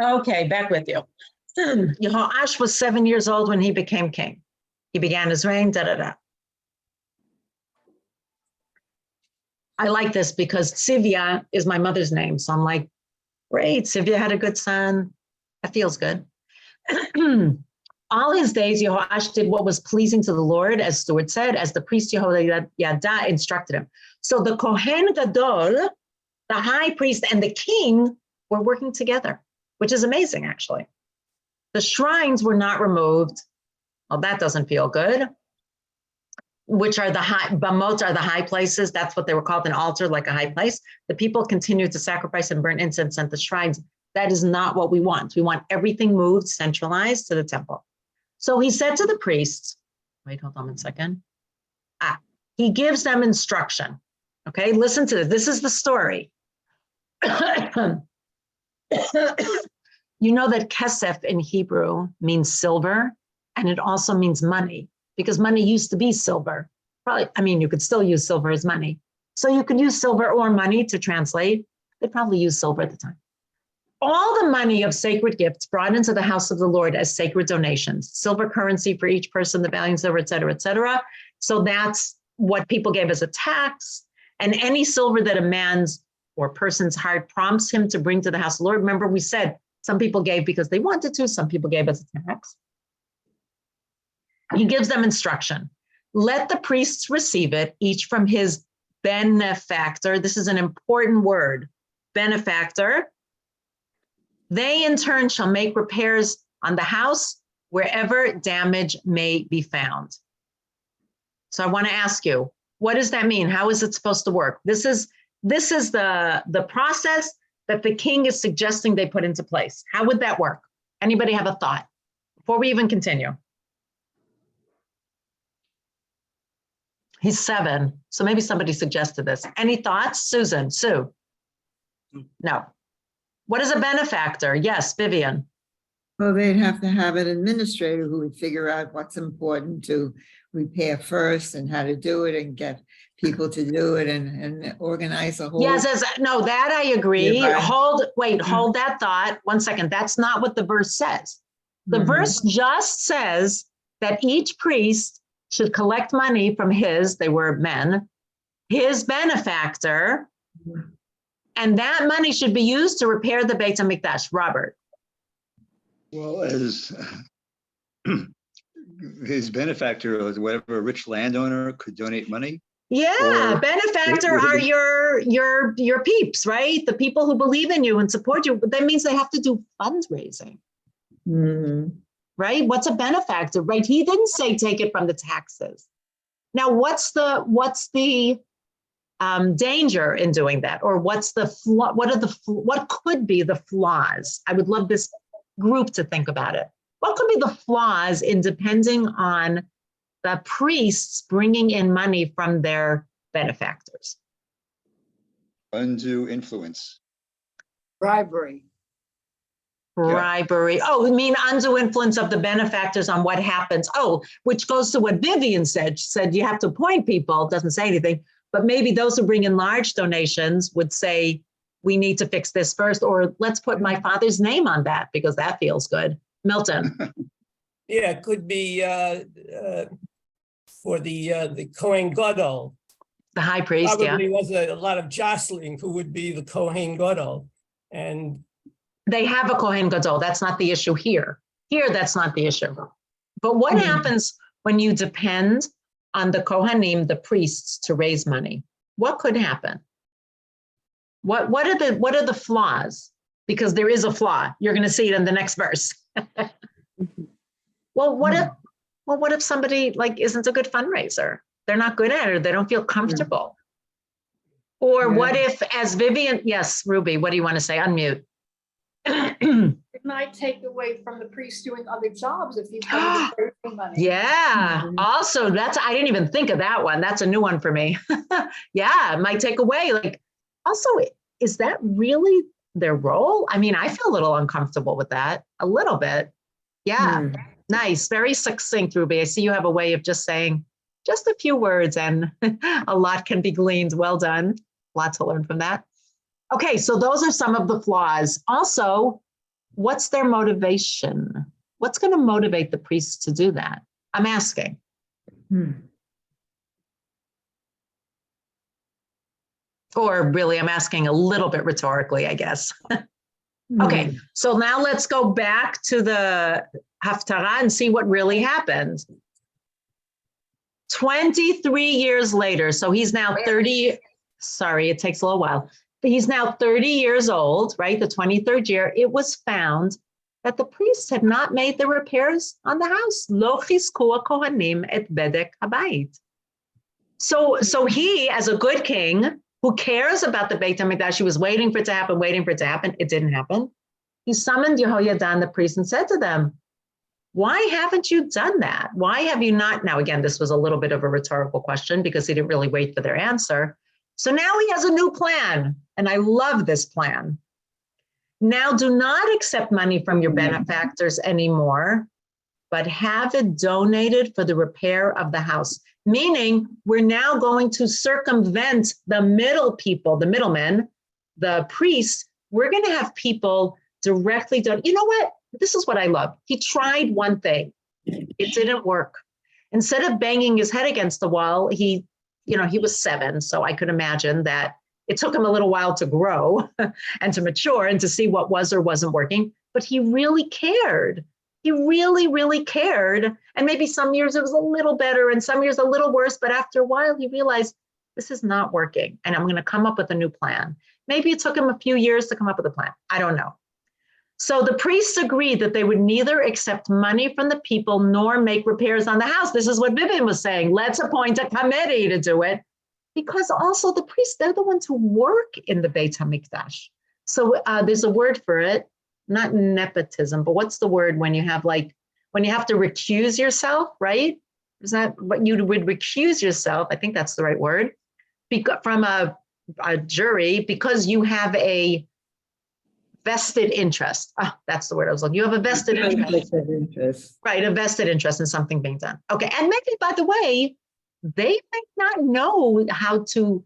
Okay, back with you. Yehoash was 7 years old when he became king. He began his reign, I like this because Sivia is my mother's name. So I'm like, great, Sivia had a good son. That feels good. All his days, Yehoash did what was pleasing to the Lord, as Stuart said, as the priest Yehoiada instructed him. So the Kohen Gadol, the high priest, and the king were working together, which is amazing, actually. The shrines were not removed. Well, that doesn't feel good. Which are the high, bamot are the high places. That's what they were called, an altar, like a high place. The people continued to sacrifice and burn incense at the shrines. That is not what we want. We want everything moved, centralized to the temple. So he said to the priests, wait, hold on one second. He gives them instruction. Okay, listen to this. This is the story. You know that kesef in Hebrew means silver, and it also means money, because money used to be silver. Probably, I mean, you could still use silver as money. So you could use silver or money to translate. They probably used silver at the time. All the money of sacred gifts brought into the house of the Lord as sacred donations, silver currency for each person, the value of silver, et cetera, et cetera. So that's what people gave as a tax. And any silver that a man's or person's heart prompts him to bring to the house of the Lord. Remember, we said some people gave because they wanted to, some people gave as a tax. He gives them instruction. Let the priests receive it, each from his benefactor. This is an important word, benefactor. They in turn shall make repairs on the house wherever damage may be found. So I want to ask you, what does that mean? How is it supposed to work? This is the process that the king is suggesting they put into place. How would that work? Anybody have a thought before we even continue? He's 7, so maybe somebody suggested this. Any thoughts? Susan, Sue? No. What is a benefactor? Yes, Vivian. Well, they'd have to have an administrator who would figure out what's important to repair first and how to do it and get people to do it and organize a whole. Yes, no, that I agree. Yeah, right. Hold that thought. 1 second. That's not what the verse says. The verse just says that each priest should collect money from they were men, his benefactor, and that money should be used to repair the Beit HaMikdash. Robert. Well, as his benefactor was whatever rich landowner could donate money. Yeah, benefactor are your peeps, right? The people who believe in you and support you. But that means they have to do fundraising. Right? What's a benefactor, right? He didn't say take it from the taxes. Now, what's the danger in doing that? Or what's the what could be the flaws? I would love this group to think about it. What could be the flaws in depending on the priests bringing in money from their benefactors? Undue influence. Bribery. Bribery. Oh, you mean undue influence of the benefactors on what happens? Oh, which goes to what Vivian said. She said you have to appoint people. Doesn't say anything, but maybe those who bring in large donations would say, we need to fix this first, or let's put my father's name on that because that feels good. Milton. Yeah, it could be for the Kohen Gadol The high priest, yeah. Probably was a lot of jostling who would be the Kohen Gadol. And They have a Kohen Gadol. That's not the issue here. Here, that's not the issue. But what happens when you depend on the Kohanim, the priests, to raise money? What could happen? What are the flaws? Because there is a flaw. You're going to see it in the next verse. Well, what if somebody like isn't a good fundraiser? They're not good at it, or they don't feel comfortable. Or what if, as Vivian, yes, Ruby, what do you want to say? Unmute. It might take away from the priest doing other jobs if he's going to be raising money. Yeah. Also, I didn't even think of that one. That's a new one for me. Yeah, it might take away. Like, also, is that really their role? I mean, I feel a little uncomfortable with that, a little bit. Yeah. Nice. Very succinct, Ruby. I see you have a way of just saying just a few words and a lot can be gleaned. Well done. Lots to learn from that. Okay, so those are some of the flaws. Also, what's their motivation? What's going to motivate the priests to do that? I'm asking. Or really, I'm asking a little bit rhetorically, I guess. Okay, so now let's go back to the Haftarah and see what really happened. 23 years later, so he's now 30, sorry, it takes a little while. But he's now 30 years old, right? The 23rd year, it was found that the priests had not made the repairs on the house. Lo chizku kohanim et bedek habayit. So he, as a good king, who cares about the Beit HaMikdash, he was waiting for it to happen, it didn't happen. He summoned Yehoyadan, the priest, and said to them, why haven't you done that? Why have you not? Now, again, this was a little bit of a rhetorical question because he didn't really wait for their answer. So now he has a new plan, and I love this plan. Now, do not accept money from your benefactors anymore, but have it donated for the repair of the house. Meaning, we're now going to circumvent the middle people, the middlemen, the priests. We're going to have people directly done. You know what? This is what I love. He tried one thing. It didn't work. Instead of banging his head against the wall, he was 7. So I could imagine that it took him a little while to grow and to mature and to see what was or wasn't working. But he really cared. He really, really cared. And maybe some years it was a little better and some years a little worse. But after a while, he realized this is not working. And I'm going to come up with a new plan. Maybe it took him a few years to come up with a plan. I don't know. So the priests agreed that they would neither accept money from the people nor make repairs on the house. This is what Vivian was saying. Let's appoint a committee to do it. Because also the priests, they're the ones who work in the Beit HaMikdash. So there's a word for it, not nepotism, but what's the word when you have when you have to recuse yourself, right? Is that what you would recuse yourself? I think that's the right word. From a jury, because you have a vested interest. That's the word I was looking. You have a vested interest. Right, a vested interest in something being done. Okay, and maybe, by the way, they might not know how to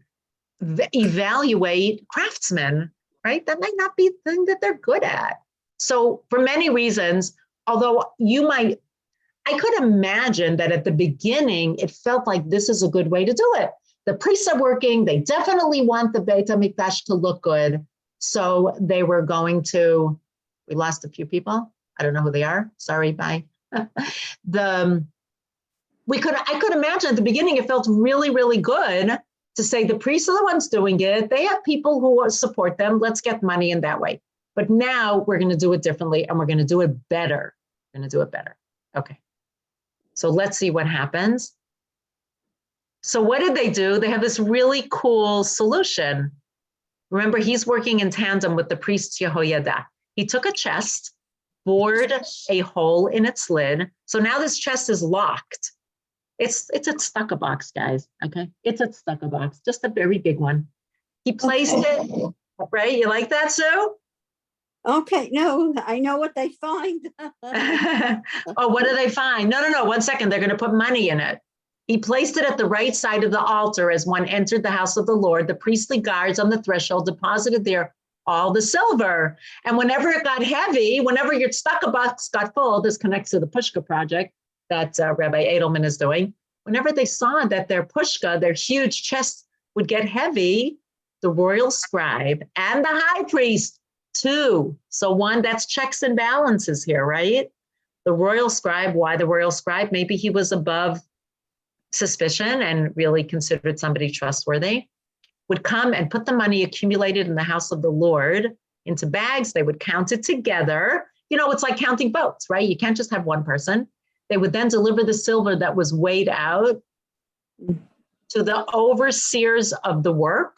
evaluate craftsmen, right? That might not be the thing that they're good at. So for many reasons, although I could imagine that at the beginning, it felt like this is a good way to do it. The priests are working. They definitely want the Beit HaMikdash to look good. So they were going to, we lost a few people. I don't know who they are. Sorry, bye. I could imagine at the beginning, it felt really, really good to say the priests are the ones doing it. They have people who support them. Let's get money in that way. But now we're going to do it differently and we're going to do it better. We're going to do it better. Okay. So let's see what happens. So what did they do? They have this really cool solution. Remember, he's working in tandem with the priest Yehoyada. He took a chest, bored a hole in its lid. So now this chest is locked. It's a stucco box, guys, okay? It's a stucco box, just a very big one. He placed it, right? You like that, Sue? Okay, no, I know what they find. Oh, what do they find? No, 1 second. They're going to put money in it. He placed it at the right side of the altar as one entered the house of the Lord. The priestly guards on the threshold deposited there all the silver. And whenever it got heavy, whenever your stucco box got full, this connects to the Pushka project that Rabbi Edelman is doing. Whenever they saw that their Pushka, their huge chest, would get heavy, the royal scribe and the high priest too. So one, that's checks and balances here, right? The royal scribe, why the royal scribe? Maybe he was above suspicion and really considered somebody trustworthy, would come and put the money accumulated in the house of the Lord into bags. They would count it together. You know, it's like counting boats, right? You can't just have one person. They would then deliver the silver that was weighed out to the overseers of the work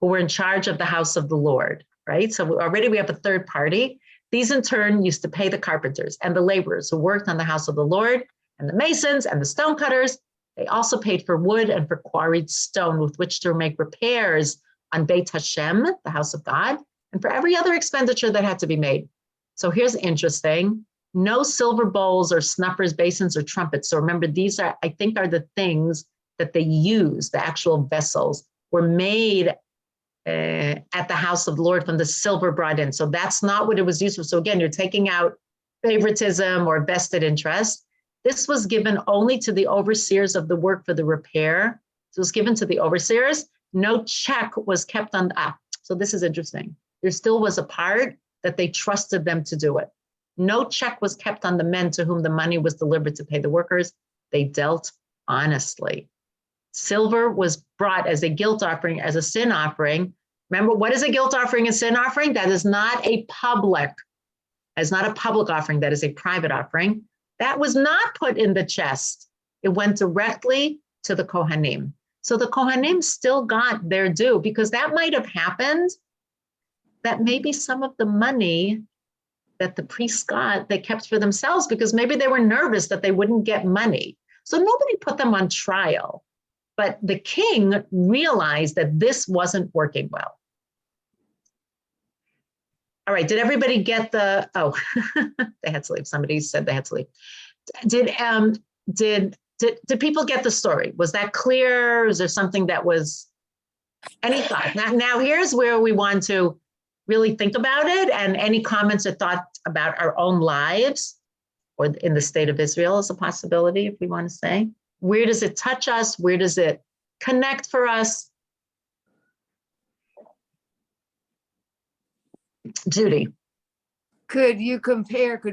who were in charge of the house of the Lord, right? So already we have a third party. These in turn used to pay the carpenters and the laborers who worked on the house of the Lord, and the masons and the stone cutters. They also paid for wood and for quarried stone with which to make repairs on Beit Hashem, the house of God, and for every other expenditure that had to be made. So here's interesting. No silver bowls or snuffers, basins, or trumpets. So remember, these are, I think, are the things that they use, the actual vessels were made at the house of the Lord from the silver brought in. So that's not what it was used for. So again, you're taking out favoritism or vested interest. This was given only to the overseers of the work for the repair. So it was given to the overseers. No check was kept on, so this is interesting. There still was a part that they trusted them to do it. No check was kept on the men to whom the money was delivered to pay the workers. They dealt honestly. Silver was brought as a guilt offering, as a sin offering. Remember, what is a guilt offering and sin offering? That is not a public, that is not a public offering, that is a private offering. That was not put in the chest. It went directly to the Kohanim. So the Kohanim still got their due, because that might have happened that maybe some of the money that the priests got, they kept for themselves because maybe they were nervous that they wouldn't get money. So nobody put them on trial, but the king realized that this wasn't working well. All right, did everybody get the, oh, they had to leave. Somebody said they had to leave. Did people get the story? Was that clear? Is there something that was, any thought? Now here's where we want to really think about it, and any comments or thoughts about our own lives or in the state of Israel is a possibility, if we want to say. Where does it touch us? Where does it connect for us? Judy. Could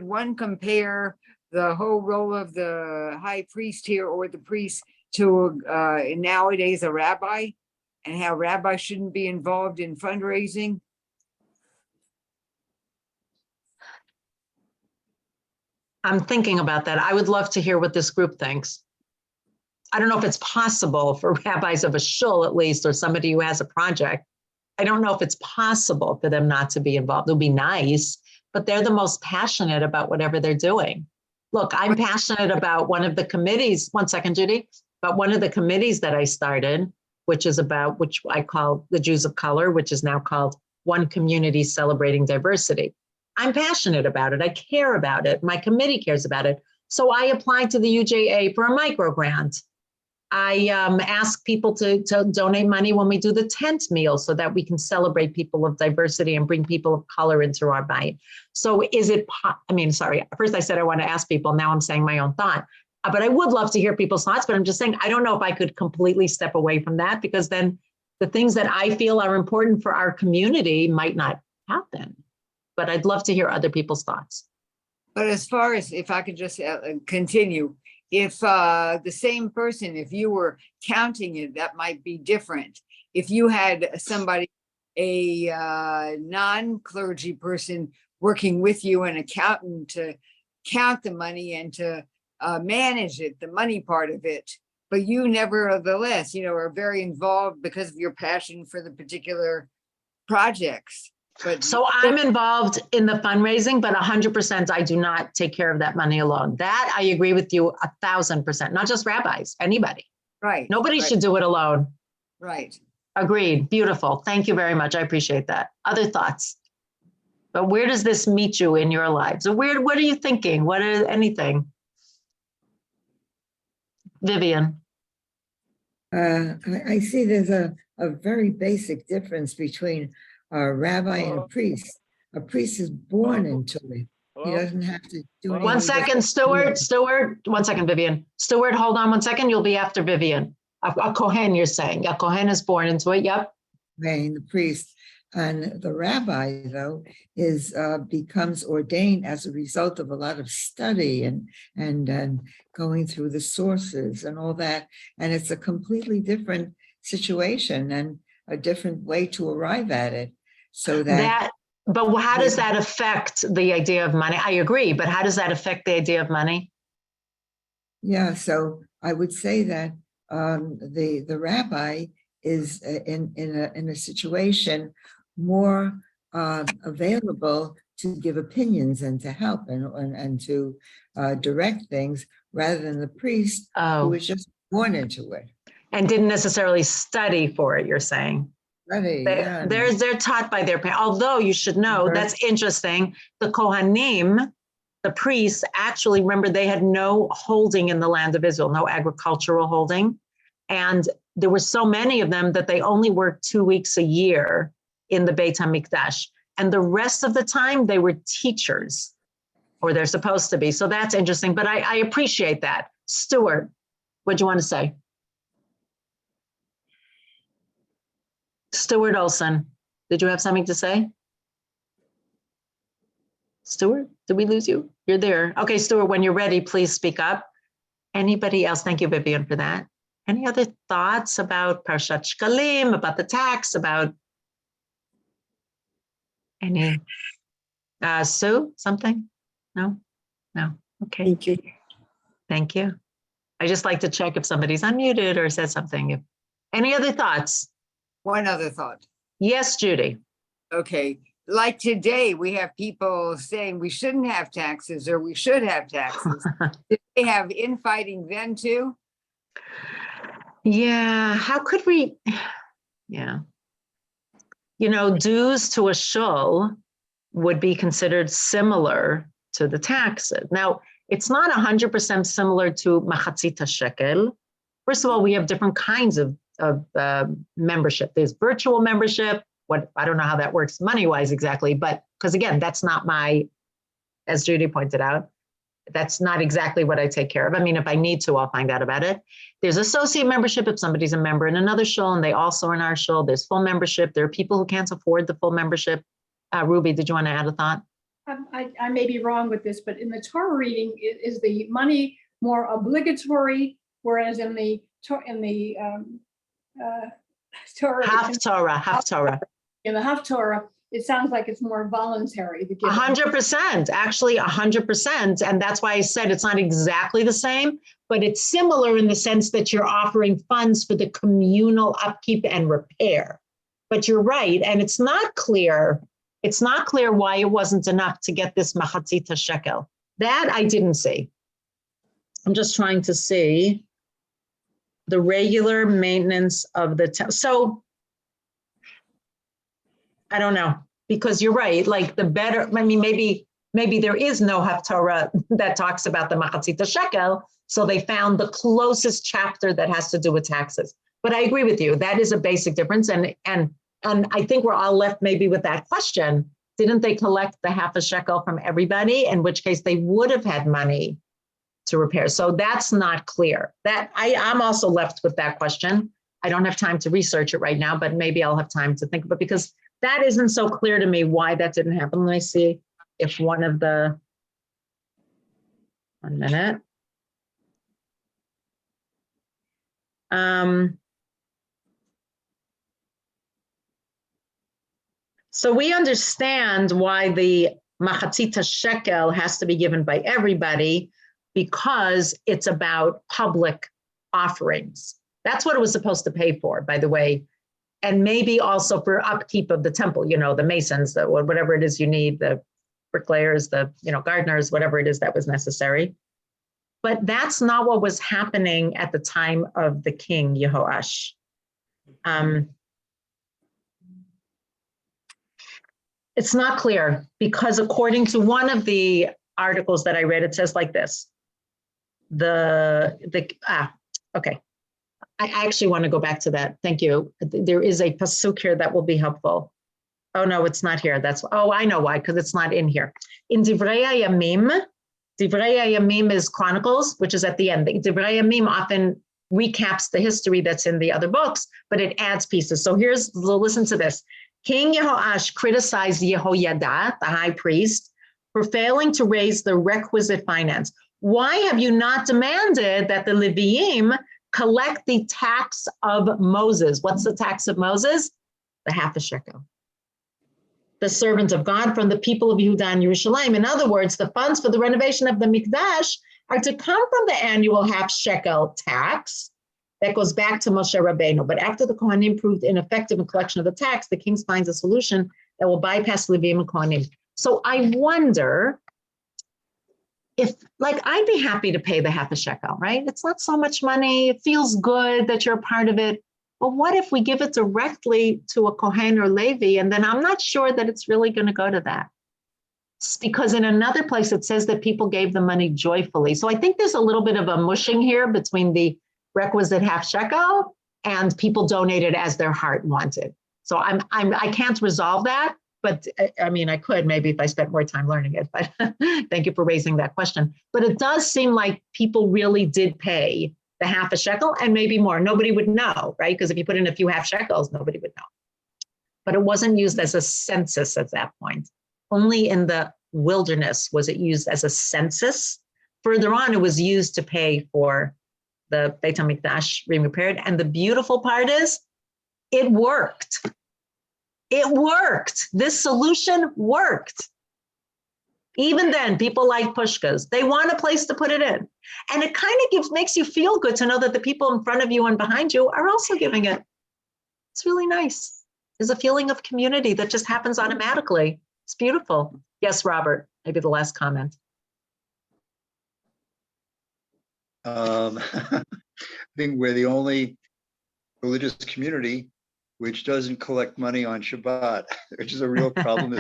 one compare the whole role of the high priest here or the priest to nowadays a rabbi, and how rabbis shouldn't be involved in fundraising? I'm thinking about that. I would love to hear what this group thinks. I don't know if it's possible for rabbis of a shul, at least, or somebody who has a project. I don't know if it's possible for them not to be involved. It would be nice, but they're the most passionate about whatever they're doing. Look, I'm passionate about one of the committees, one second, Judy, but one of the committees that I started, which I call the Jews of Color, which is now called One Community Celebrating Diversity. I'm passionate about it. I care about it. My committee cares about it. So I applied to the UJA for a micro grant. I ask people to donate money when we do the tent meal so that we can celebrate people of diversity and bring people of color into our bite. So is it, first I said I want to ask people, now I'm saying my own thought. But I would love to hear people's thoughts, but I'm just saying, I don't know if I could completely step away from that, because then the things that I feel are important for our community might not happen. But I'd love to hear other people's thoughts. But as far as, if I could just continue, if the same person, if you were counting it, that might be different. If you had somebody, a non-clergy person working with you, an accountant to count the money and to manage it, the money part of it, but you nevertheless, are very involved because of your passion for the particular projects. But so I'm involved in the fundraising, but 100% I do not take care of that money alone. That I agree with you 1,000%, not just rabbis, anybody. Right. Nobody should do it alone. Right. Agreed. Beautiful. Thank you very much. I appreciate that. Other thoughts? But where does this meet you in your lives? So what are you thinking? Anything? Vivian. I see there's a very basic difference between a rabbi and a priest. A priest is born into it. He doesn't have to do anything. 1 second, Stuart, 1 second, Vivian. Stuart, hold on 1 second. You'll be after Vivian. A Kohen, you're saying. A Kohen is born into it, yep. The priest. And the rabbi, though, becomes ordained as a result of a lot of study and going through the sources and all that. And it's a completely different situation and a different way to arrive at it. So but how does that affect the idea of money? I agree, but how does that affect the idea of money? Yeah, so I would say that the rabbi is in a situation more available to give opinions and to help and to direct things rather than the priest who was just born into it. And didn't necessarily study for it, you're saying? They're taught by their parents. Although you should know, that's interesting. The Kohanim, the priests, actually, remember, they had no holding in the land of Israel, no agricultural holding. And there were so many of them that they only worked 2 weeks a year in the Beit HaMikdash. And the rest of the time they were teachers, or they're supposed to be. So that's interesting, but I appreciate that. Stuart, what do you want to say? Stuart Olson, did you have something to say? Stuart, did we lose you? You're there. Okay, Stuart, when you're ready, please speak up. Anybody else? Thank you, Vivian, for that. Any other thoughts about Parshat Shekalim, about the tax, about any, Sue, something? No? No, okay. Thank you. Thank you. I just like to check if somebody's unmuted or said something. Any other thoughts? One other thought. Yes, Judy. Okay, like today, we have people saying we shouldn't have taxes or we should have taxes. Did they have infighting then too? Yeah, how could we? Yeah. You know, dues to a shul would be considered similar to the taxes. Now, it's not 100% similar to machatzita shekel. First of all, we have different kinds of membership. There's virtual membership. I don't know how that works money-wise exactly, but because again, that's not as Judy pointed out, that's not exactly what I take care of. I mean, if I need to, I'll find out about it. There's associate membership if somebody's a member in another shul and they also are in our shul. There's full membership. There are people who can't afford the full membership. Ruby, did you want to add a thought? I may be wrong with this, but in the Torah reading, is the money more obligatory, whereas in the Torah, Haftarah. In the Haftarah, it sounds like it's more voluntary. 100%, actually 100%. And that's why I said it's not exactly the same, but it's similar in the sense that you're offering funds for the communal upkeep and repair. But you're right. And it's not clear why it wasn't enough to get this machatzita shekel. That I didn't see. I'm just trying to see the regular maintenance of the so I don't know, because you're right, like the better, I mean, maybe there is no Haftarah that talks about the machatzita shekel, so they found the closest chapter that has to do with taxes. But I agree with you, that is a basic difference. And I think we're all left maybe with that question. Didn't they collect the half a shekel from everybody? In which case they would have had money to repair. So that's not clear. That I'm also left with that question. I don't have time to research it right now, but maybe I'll have time to think about it because that isn't so clear to me why that didn't happen. Let me see if one minute. So we understand why the machatzita shekel has to be given by everybody because it's about public offerings. That's what it was supposed to pay for, by the way. And maybe also for upkeep of the temple, you know, the masons, whatever it is you need, the bricklayers, the, gardeners, whatever it is that was necessary. But that's not what was happening at the time of the king Yehoash. It's not clear because according to one of the articles that I read, it says like this. Okay. I actually want to go back to that. Thank you. There is a pasuk here that will be helpful. Oh, no, it's not here. I know why, because it's not in here. In Divrei Hayamim is Chronicles, which is at the end. Divrei Hayamim often recaps the history that's in the other books, but it adds pieces. So listen to this. King Yehoash criticized Yehoyada, the high priest, for failing to raise the requisite finance. Why have you not demanded that the Leviim collect the tax of Moses? What's the tax of Moses? The half a shekel. The servant of God from the people of Yehuda and Yerushalayim. In other words, the funds for the renovation of the Mikdash are to come from the annual half shekel tax that goes back to Moshe Rabbeinu. But after the Kohanim proved ineffective in collection of the tax, the king finds a solution that will bypass Leviim and Kohanim. So I wonder if, I'd be happy to pay the half a shekel, right? It's not so much money. It feels good that you're a part of it. But what if we give it directly to a Kohen or Levi, and then I'm not sure that it's really going to go to that? It's because in another place, it says that people gave the money joyfully. So I think there's a little bit of a mushing here between the requisite half shekel and people donated as their heart wanted. So I can't resolve that, but I mean, I could maybe if I spent more time learning it, but thank you for raising that question. But it does seem like people really did pay the half a shekel and maybe more. Nobody would know, right? Because if you put in a few half shekels, nobody would know. But it wasn't used as a census at that point. Only in the wilderness was it used as a census. Further on, it was used to pay for the Beit HaMikdash being repaired. And the beautiful part is, it worked. It worked. This solution worked. Even then, people like pushkas. They want a place to put it in. And it kind of makes you feel good to know that the people in front of you and behind you are also giving it. It's really nice. There's a feeling of community that just happens automatically. It's beautiful. Yes, Robert, maybe the last comment. I think we're the only religious community which doesn't collect money on Shabbat, which is a real problem.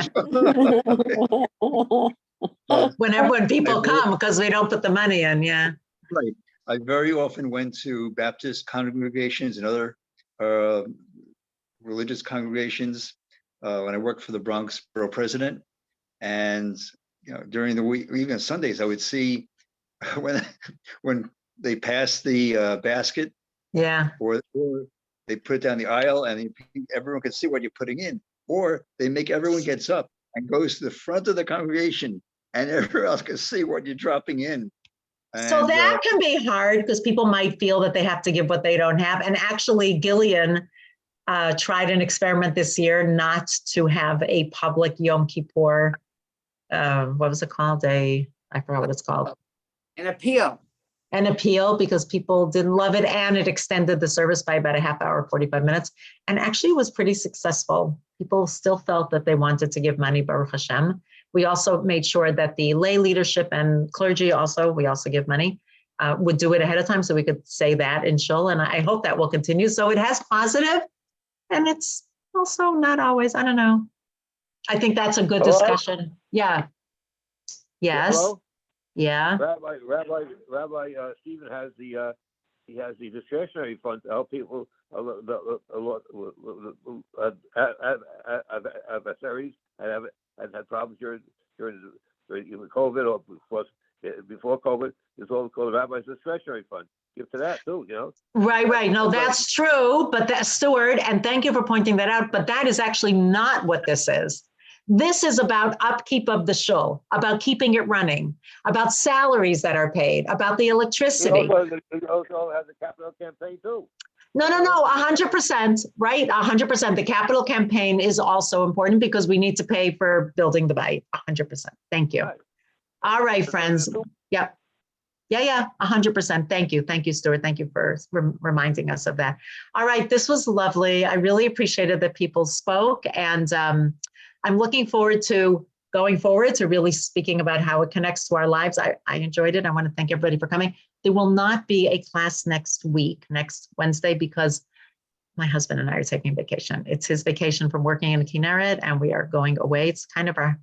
When people come, because we don't put the money in, yeah. Right. I very often went to Baptist congregations and other religious congregations when I worked for the Bronx Borough President. And during the week, even Sundays, I would see when they pass the basket, yeah, or they put it down the aisle and everyone can see what you're putting in, or they make everyone gets up and goes to the front of the congregation and everyone else can see what you're dropping in. So that can be hard because people might feel that they have to give what they don't have. And actually, Gillian tried an experiment this year not to have a public Yom Kippur, what was it called? I forgot what it's called. An appeal. An appeal, because people didn't love it, and it extended the service by about a half hour, 45 minutes, and actually was pretty successful. People still felt that they wanted to give money, Baruch Hashem. We also made sure that the lay leadership and clergy we also give money, would do it ahead of time so we could say that in Shul, and I hope that will continue. So it has positive, and it's also not always, I don't know. I think that's a good discussion. Yeah. Yes. Hello? Yeah. Rabbi Stephen has the discretionary fund to help people adversaries and had problems during COVID or before COVID. It's all called the Rabbi's discretionary fund. Give to that too, Right. No, that's true. But that's Stuart, and thank you for pointing that out. But that is actually not what this is. This is about upkeep of the shul, about keeping it running, about salaries that are paid, about the electricity. It also has a capital campaign too. No, 100%, right? 100%. The capital campaign is also important because we need to pay for building the bite, 100%. Thank you. Right. All right, friends. Yep. Yeah, 100%. Thank you, Stuart. Thank you for reminding us of that. All right, this was lovely. I really appreciated that people spoke, and I'm looking forward to going forward to really speaking about how it connects to our lives. I enjoyed it. I want to thank everybody for coming. There will not be a class next Wednesday, because my husband and I are taking vacation. It's his vacation from working in the Kinneret, and we are going away. It's kind of our